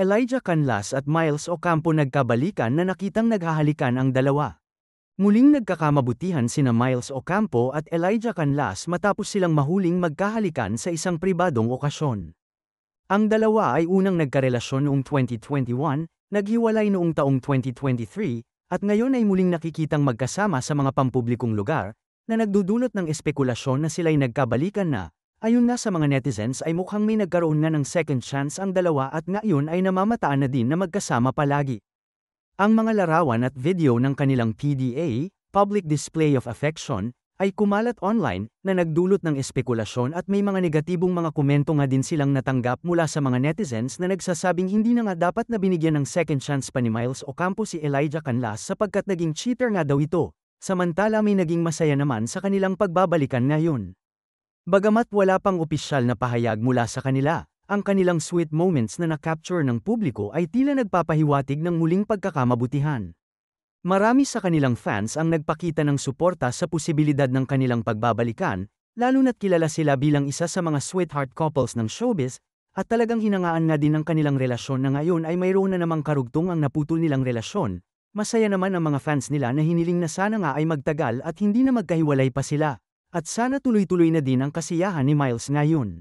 Elijah Canlas at Miles Ocampo nagkabalikan na nakitang naghahalikan ang dalawa. Muling nagkakamabutihan sina Miles Ocampo at Elijah Canlas matapos silang mahuling magkahalikan sa isang pribadong okasyon. Ang dalawa ay unang nagkarelasyon noong 2021, naghiwalay noong taong 2023, at ngayon ay muling nakikitang magkasama sa mga pampublikong lugar, na nagdudulot ng espekulasyon na sila'y nagkabalikan na. Ayon nga sa mga netizens ay mukhang may nagkaroon nga ng second chance ang dalawa at ngayon ay namamataan na din na magkasama palagi. Ang mga larawan at video ng kanilang PDA, Public Display of Affection, ay kumalat online na nagdulot ng espekulasyon at may mga negatibong mga komento nga din silang natanggap mula sa mga netizens na nagsasabing hindi na nga dapat na binigyan ng second chance pa ni Miles Ocampo si Elijah Canlas sapagkat naging cheater nga daw ito, samantala may naging masaya naman sa kanilang pagbabalikan ngayon. Bagamat wala pang opisyal na pahayag mula sa kanila, ang kanilang sweet moments na na-capture ng publiko ay tila nagpapahiwatig ng muling pagkakamabutihan. Marami sa kanilang fans ang nagpakita ng suporta sa posibilidad ng kanilang pagbabalikan, lalo na't kilala sila bilang isa sa mga sweetheart couples ng showbiz, at talagang hinangaan nga din ng kanilang relasyon na ngayon ay mayroon na namang karugtong ang naputol nilang relasyon. Masaya naman ang mga fans nila na hiniling na sana nga ay magtagal at hindi na magkahiwalay pa sila. At sana tuloy-tuloy na din ang kasiyahan ni Miles ngayon.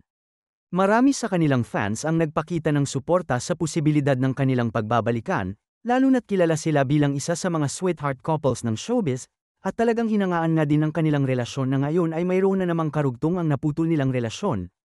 Marami sa kanilang fans ang nagpakita ng suporta sa posibilidad ng kanilang pagbabalikan, lalo na't kilala sila bilang isa sa mga sweetheart couples ng showbiz, at talagang hinangaan nga din ng kanilang relasyon na ngayon ay mayroon na namang karugtong ang naputol nilang relasyon.